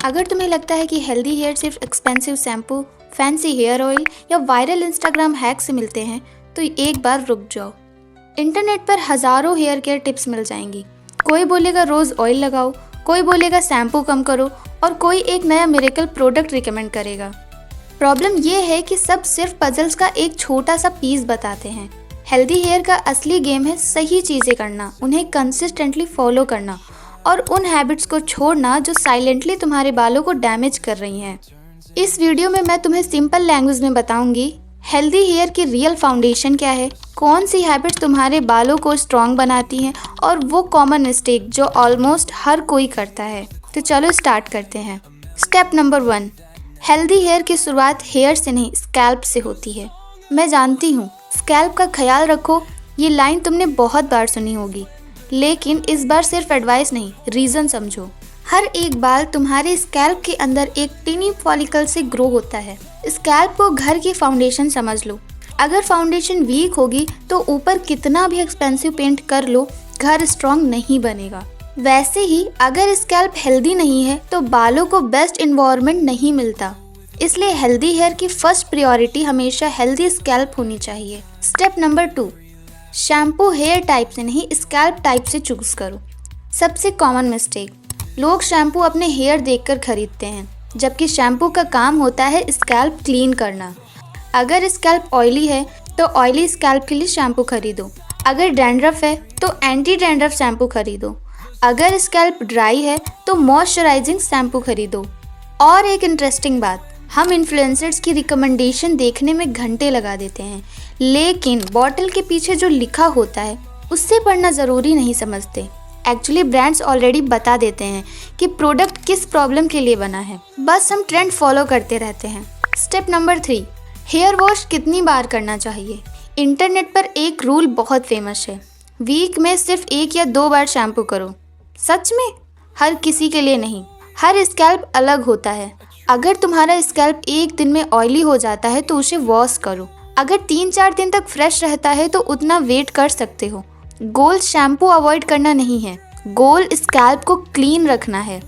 अगर तुम्हें लगता है कि हेल्दी हेयर सिर्फ expensive shampoo, fancy hair oil या वायरल इंस्टाग्राम हैक से मिलते हैं तो एक बार रुक जाओ। इंटरनेट पर हज़ारों हेयर केयर टिप्स मिल जाएंगी। कोई बोलेगा रोज़ ऑयल लगाओ, कोई बोलेगा शैम्पू कम करो और कोई एक नया मिरेकल प्रोडक्ट रिकमेंड करेगा। प्रॉब्लम ये है कि सब सिर्फ पजल्स का एक छोटा सा पीस बताते हैं। हेल्दी हेयर का असली गेम है सही चीज़ें करना, उन्हें कंसिस्टेंटली फॉलो करना और उन हैबिट्स को छोड़ना जो साइलेंटली तुम्हारे बालों को डैमेज कर रही हैं। इस वीडियो में मैं तुम्हें सिंपल लैंग्वेज में बताऊंगी हेल्दी हेयर की रियल फाउंडेशन क्या है, कौन सी हैबिट्स तुम्हारे बालों को स्ट्रॉन्ग बनाती हैं और वो कॉमन मिस्टेक जो ऑलमोस्ट हर कोई करता है। तो चलो स्टार्ट करते हैं। स्टेप नंबर 1, हेल्दी हेयर की शुरुआत हेयर से नहीं स्कैल्प से होती है। मैं जानती हूँ स्कैल्प का ख्याल रखो, ये लाइन तुमने बहुत बार सुनी होगी, लेकिन इस बार सिर्फ एडवाइस नहीं, रीज़न समझो। हर एक बाल तुम्हारे स्कैल्प के अंदर एक टिनी फॉलिकल से ग्रो होता है। स्कैल्प को घर की फाउंडेशन समझ लो। अगर फाउंडेशन वीक होगी तो ऊपर कितना भी एक्सपेंसिव पेंट कर लो, घर स्ट्रॉन्ग नहीं बनेगा। वैसे ही अगर स्कैल्प हेल्दी नहीं है तो बालों को बेस्ट इन्वायरमेंट नहीं मिलता। इसलिए हेल्दी हेयर की फर्स्ट प्रायोरिटी हमेशा हेल्दी स्कैल्प होनी चाहिए। Step number 2, shampoo hair type से नहीं स्कैल्प टाइप से चूज करो। सबसे कॉमन मिस्टेक, लोग शैम्पू अपने हेयर देखकर खरीदते हैं, जबकि शैम्पू का काम होता है स्कैल्प क्लीन करना। अगर स्कैल्प ऑयली है तो ऑयली स्कैल्प के लिए शैम्पू खरीदो। अगर डैंड्रफ है तो एंटी डैंड्रफ शैम्पू खरीदो। अगर स्कैल्प ड्राई है तो मॉइस्चराइजिंग शैम्पू खरीदो। और एक इंटरेस्टिंग बात, हम इन्फ्लुएंसर्स की रिकमेंडेशन देखने में घंटे लगा देते हैं, लेकिन बॉटल के पीछे जो लिखा होता है उससे पढ़ना ज़रूरी नहीं समझते। एक्चुअली ब्रांड्स ऑलरेडी बता देते हैं कि प्रोडक्ट किस प्रॉब्लम के लिए बना है, बस हम ट्रेंड फॉलो करते रहते हैं। स्टेप नंबर 3, हेयर वॉश कितनी बार करना चाहिए। इंटरनेट पर एक रूल बहुत फेमस है, वीक में सिर्फ 1 या 2 बार शैम्पू करो। सच में? हर किसी के लिए नहीं, हर स्कैल्प अलग होता है। अगर तुम्हारा स्कैल्प एक दिन में ऑयली हो जाता है तो उसे वॉश करो। अगर 3-4 दिन तक फ्रेश रहता है तो उतना वेट कर सकते हो। गोल शैम्पू अवॉइड करना नहीं है, गोल स्कैल्प को क्लीन रखना है।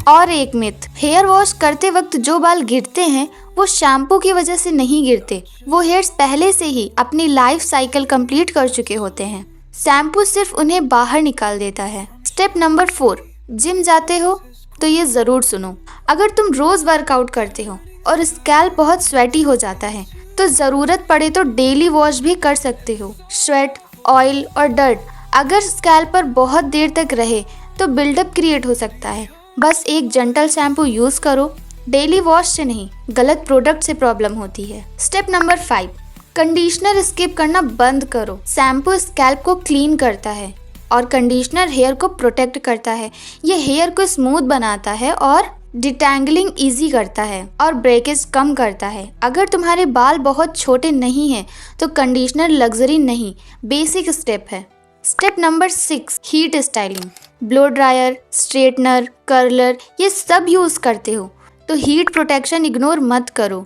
और एक मिथ, हेयर वॉश करते वक्त जो बाल गिरते हैं वो शैम्पू की वजह से नहीं गिरते, वो हेयर्स पहले से ही अपनी लाइफ साइकिल कंप्लीट कर चुके होते हैं। शैम्पू सिर्फ उन्हें बाहर निकाल देता है। स्टेप नंबर 4, जिम जाते हो तो ये ज़रूर सुनो। अगर तुम रोज़ वर्कआउट करते हो और स्कैल्प बहुत स्वेटी हो जाता है तो ज़रूरत पड़े तो डेली वॉश भी कर सकते हो। स्वेट, ऑयल और डर्ट अगर स्कैल्प पर बहुत देर तक रहे तो बिल्डअप क्रिएट हो सकता है। बस एक जेंटल शैम्पू यूज़ करो, डेली वॉश से नहीं, गलत प्रोडक्ट से प्रॉब्लम होती है। स्टेप नंबर 5, कंडीशनर स्किप करना बंद करो। शैम्पू स्कैल्प को क्लीन करता है और कंडीशनर हेयर को प्रोटेक्ट करता है। ये हेयर को स्मूथ बनाता है और डिटैंगलिंग इजी करता है और ब्रेकेज कम करता है। अगर तुम्हारे बाल बहुत छोटे नहीं हैं तो कंडीशनर लग्जरी नहीं, बेसिक स्टेप है। Step number 6, heat styling. Blow dryer, straightener, curler ये सब यूज़ करते हो तो हीट प्रोटेक्शन इग्नोर मत करो।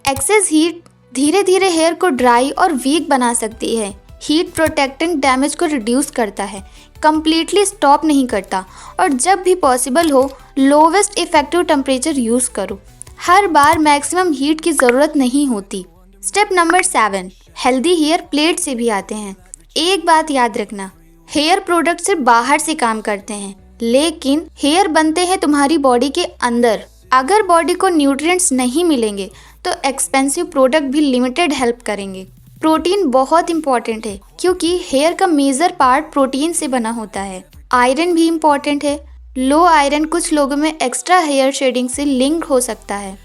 एक्सेस हीट धीरे धीरे हेयर को ड्राई और वीक बना सकती है। हीट प्रोटेक्टिंग डैमेज को रिड्यूस करता है, कम्प्लीटली स्टॉप नहीं करता। और जब भी पॉसिबल हो लोवेस्ट इफेक्टिव टेम्परेचर यूज़ करो। हर बार मैक्सिमम हीट की ज़रूरत नहीं होती। Step number 7, healthy hair plate से भी आते हैं। एक बात याद रखना, हेयर प्रोडक्ट सिर्फ बाहर से काम करते हैं, लेकिन हेयर बनते हैं तुम्हारी बॉडी के अंदर। अगर बॉडी को न्यूट्रिएंट्स नहीं मिलेंगे तो एक्सपेंसिव प्रोडक्ट भी लिमिटेड हेल्प करेंगे। प्रोटीन बहुत इंपॉर्टेंट है क्योंकि हेयर का मेजर पार्ट प्रोटीन से बना होता है। आयरन भी इम्पॉर्टेंट है। लो आयरन कुछ लोगों में एक्स्ट्रा हेयर शेडिंग से लिंक हो सकता है।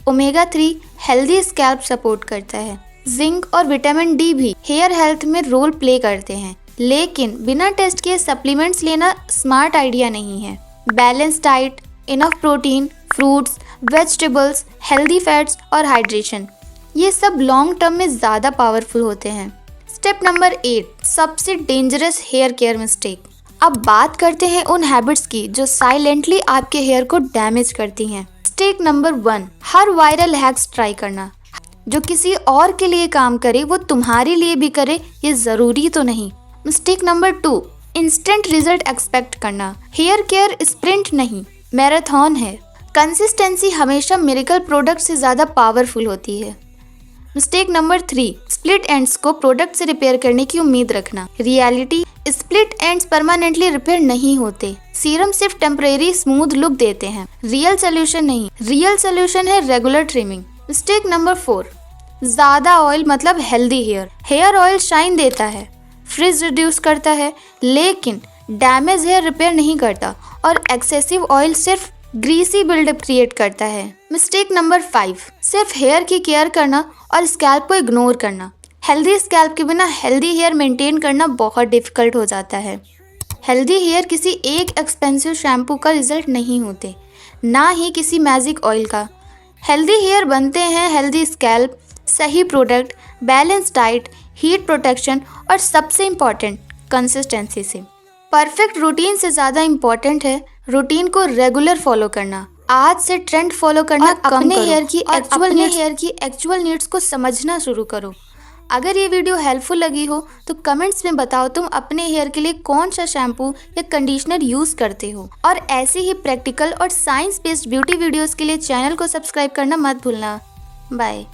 ओमेगा 3 हेल्दी स्कैल्प सपोर्ट करता है। जिंक और विटामिन डी भी हेयर हेल्थ में रोल प्ले करते हैं, लेकिन बिना टेस्ट किए सप्लीमेंट्स लेना स्मार्ट आइडिया नहीं है। Balance diet, enough protein, fruits, vegetables, healthy fats और हाइड्रेशन ये सब लॉन्ग टर्म में ज़्यादा पावरफुल होते हैं। स्टेप नंबर 8, सबसे डेंजरस हेयर केयर मिस्टेक। अब बात करते हैं उन हैबिट्स की जो साइलेंटली आपके हेयर को डैमेज करती हैं। स्टेप नंबर 1, हर वायरल हैक्स ट्राई करना। जो किसी और के लिए काम करे वो तुम्हारे लिए भी करे, ये ज़रूरी तो नहीं। Mistake number 2, instant result expect करना। हेयर केयर स्प्रिंट नहीं, मैराथन है। कंसिस्टेंसी हमेशा मिरेकल प्रोडक्ट से ज़्यादा पावरफुल होती है। मिस्टेक नंबर 3, स्प्लिट एंड्स को प्रोडक्ट से रिपेयर करने की उम्मीद रखना। Reality, split ends permanently repair नहीं होते। सीरम सिर्फ टेम्परेरी स्मूथ लुक देते हैं, रियल सोल्यूशन नहीं। रियल सोल्यूशन है रेगुलर ट्रिमिंग। मिस्टेक नंबर 4, ज़्यादा ऑयल मतलब healthy hair. Hair oil shine देता है, फ्रिज रिड्यूस करता है, लेकिन डैमेज हेयर रिपेयर नहीं करता, और एक्सेसिव ऑयल सिर्फ ग्रीसी बिल्डअप क्रिएट करता है। मिस्टेक नंबर 5, सिर्फ हेयर की केयर करना और स्कैल्प को इग्नोर करना। हेल्दी स्कैल्प के बिना हेल्दी हेयर मेंटेन करना बहुत डिफिकल्ट हो जाता है। हेल्दी हेयर किसी एक एक्सपेंसिव शैम्पू का रिजल्ट नहीं होते, ना ही किसी मैजिक ऑयल का। हेल्दी हेयर बनते हैं हेल्दी स्कैल्प, सही product, balance diet, heat protection और सबसे इम्पॉर्टेंट कंसिस्टेंसी से। परफेक्ट रूटीन से ज़्यादा इम्पॉर्टेंट है रूटीन को रेगुलर फॉलो करना। आज से ट्रेंड फॉलो करना कम करो, अपने हेयर की एक्चुअल नीड्स को समझना शुरू करो। अगर ये वीडियो हेल्पफुल लगी हो तो कमेंट्स में बताओ तुम अपने हेयर के लिए कौन सा शैम्पू या कंडीशनर यूज़ करते हो। और ऐसे ही प्रैक्टिकल और साइंस बेस्ड ब्यूटी वीडियोस के लिए चैनल को सब्सक्राइब करना मत भूलना। बाय।